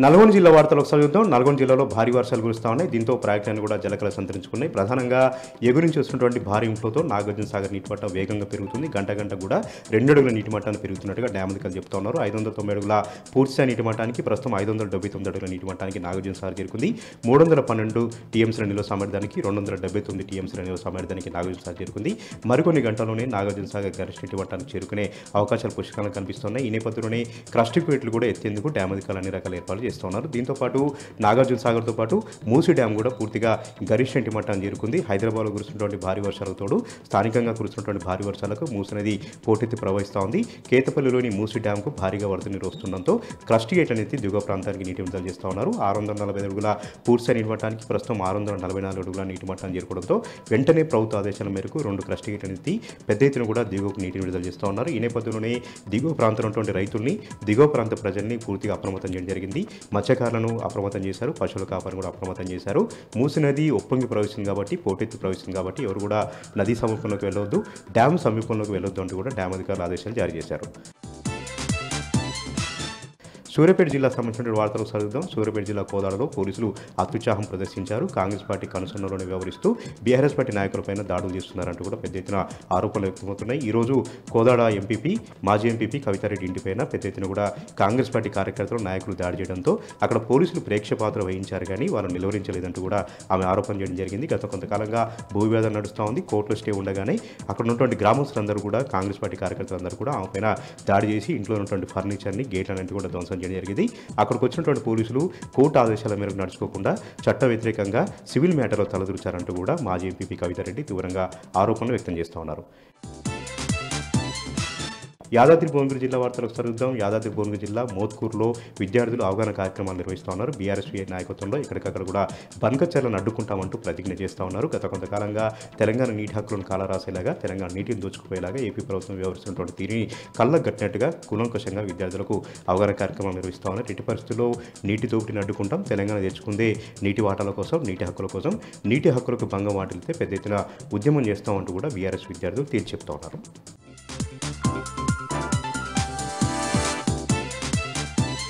నల్గొండ జిల్లా వార్తలు ఒకసారి చూద్దాం. నల్గొండ జిల్లాలో భారీ వర్షాలు కురుస్తా ఉన్నాయి. దీంతో ప్రాజెక్టులను కూడా జలకళ సంతరించుకున్నాయి. ప్రధానంగా ఎగురించి వస్తున్నటువంటి భారీ ఇంఫ్లోతో నాగార్జున సాగర్ నీటి మట్టం వేగంగా పెరుగుతుంది. గంట కూడా 2 అడుగుల నీటి మట్టాన్ని పెరుగుతున్నట్టుగా డ్యామ్ అధికారులు చెప్తా ఉన్నారు. 590 అడుగుల పూర్తిస్థాయి నీటి మట్టానికి ప్రస్తుతం 579 అడుగుల నీటి మట్టానికి నాగార్జున సాగర్ చేరుకుంది. 312 టీఎంసీల నిల్వ సామర్థ్యానికి 279 టీఎంసీల నిల్వ సామర్థ్యానికి నాగార్జున సాగర్ చేరుకుంది. మరికొన్ని గంటల్లోనే నాగార్జున సాగర్ గరిష్ట నీటి మట్టానికి చేరుకునే అవకాశాలు పుష్కలంగా కనిపిస్తున్నాయి. ఈ నేపథ్యంలోనే క్రస్టింగ్ గేట్లు కూడా ఎత్తేందుకు డ్యామ్ అధికారులు అన్ని రకాల ఏర్పాట్లు చేస్తున్నారు. దీంతో పాటు నాగార్జున సాగర్తో పాటు మూసీ డ్యామ్ కూడా పూర్తిగా గరిష్ట నీటి మట్టాన్ని చేరుకుంది. హైదరాబాద్లో కురుస్తున్నటువంటి భారీ వర్షాలకు తోడు స్థానికంగా కురుస్తున్నటువంటి భారీ వర్షాలకు మూసీ నది పోటెత్తి ప్రవహిస్తూ ఉంది. కేతపల్లిలోని మూసీ డ్యామ్కు భారీగా వరద నీరు వస్తుండడంతో క్రస్ట్ గేట్ అనేది దిగువ ప్రాంతానికి నీటి విడుదల చేస్తూ ఉన్నారు. 645 అడుగుల పూర్తిస్థాయి నీటి మట్టానికి ప్రస్తుతం 644 అడుగుల నీటి మట్టాన్ని చేరుకోవడంతో వెంటనే ప్రభుత్వ ఆదేశాల మేరకు 2 క్రస్ట్ గేట్ అనేది పెద్ద ఎత్తున కూడా దిగువకు నీటిని విడుదల చేస్తూ ఉన్నారు. ఈ నేపథ్యంలోనే దిగువ ప్రాంతంలో ఉన్నటువంటి రైతుల్ని, దిగువ ప్రాంత ప్రజల్ని పూర్తిగా అప్రమత్తం చేయడం జరిగింది. మత్స్యకారులను అప్రమత్తం చేశారు, పశువుల కాపరిని కూడా అప్రమత్తం చేశారు. మూసీ నది ఉప్పొంగి ప్రవేశించింది కాబట్టి, పోటెత్తి ప్రవేశించింది కాబట్టి ఎవరు కూడా నదీ సమీపంలోకి వెళ్ళొద్దు, డ్యామ్ సమీపంలోకి వెళ్ళొద్దు అంటూ కూడా డ్యామ్ అధికారులు ఆదేశాలు జారీ చేశారు. సూర్యాపేట జిల్లా సంబంధించిన వార్తలు చదువుదాం. సూర్యాపేట జిల్లా కోదాడలో పోలీసులు అత్యుత్సాహం ప్రదర్శించారు. కాంగ్రెస్ పార్టీ కనుసన్నలోనే వ్యవహరిస్తూ బీఆర్ఎస్ పార్టీ నాయకులపైన దాడులు చేస్తున్నారంటూ కూడా పెద్ద ఎత్తున ఆరోపణలు వ్యక్తమవుతున్నాయి. ఈరోజు కోదాడ ఎంపీపీ, మాజీ ఎంపీపీ కవితారెడ్డి ఇంటిపైన పెద్ద ఎత్తున కూడా కాంగ్రెస్ పార్టీ కార్యకర్తలు, నాయకులు దాడి చేయడంతో అక్కడ పోలీసులు ప్రేక్ష పాత్ర వహించారు కానీ వాళ్ళని నిలువరించలేదంటూ కూడా ఆమె ఆరోపణ చేయడం జరిగింది. గత కొంతకాలంగా భూ వివాదం నడుస్తూ ఉంది. కోర్టులో స్టే ఉండగానే అక్కడ ఉన్నటువంటి గ్రామస్తులందరూ కూడా, కాంగ్రెస్ పార్టీ కార్యకర్తలందరూ కూడా ఆమె పైన దాడి చేసి ఇంట్లో ఉన్నటువంటి ఫర్నిచర్ని, గేట్లన్నింటి కూడా ధ్వంసం జరిగింది. అక్కడికి వచ్చినటువంటి పోలీసులు కోర్టు ఆదేశాల మేరకు నడుచుకోకుండా చట్ట వ్యతిరేకంగా సివిల్ మ్యాటర్లో తలదూర్చారంటూ కూడా మాజీ ఎంపీపీ కవితారెడ్డి తీవ్రంగా ఆరోపణలు వ్యక్తం చేస్తూ ఉన్నారు. యాదాద్రి భువనగిరి జిల్లా వార్తలు చదువుదాం. యాదాద్రి భువనగిరి జిల్లా మోత్కూరులో విద్యార్థులు అవగాహన కార్యక్రమాలు నిర్వహిస్తూ ఉన్నారు. బీఆర్ఎస్ నాయకత్వంలో ఇక్కడికక్కడ కూడా బంకచర్లను అడ్డుకుంటామంటూ ప్రతిజ్ఞ చేస్తూ ఉన్నారు. గత కొంతకాలంగా తెలంగాణ నీటి హక్కులను కాలరాసేలాగా, తెలంగాణ నీటిని దోచుకుపోయేలాగా ఏపీ ప్రభుత్వం వ్యవహరిస్తున్నటువంటి తీరుని కళ్ళగట్టినట్టుగా కూలంకషంగా విద్యార్థులకు అవగాహన కార్యక్రమాలు నిర్వహిస్తూ ఉన్నారు. ఇటు పరిస్థితుల్లో నీటి దోపిడీని అడ్డుకుంటాం, తెలంగాణ తెచ్చుకుందే నీటి వాటాల కోసం, నీటి హక్కుల కోసం, నీటి హక్కులకు భంగం వాటిల్లితే పెద్ద ఎత్తున ఉద్యమం చేస్తామంటూ కూడా బీఆర్ఎస్ విద్యార్థులు తేల్చి చెప్తా ఉన్నారు.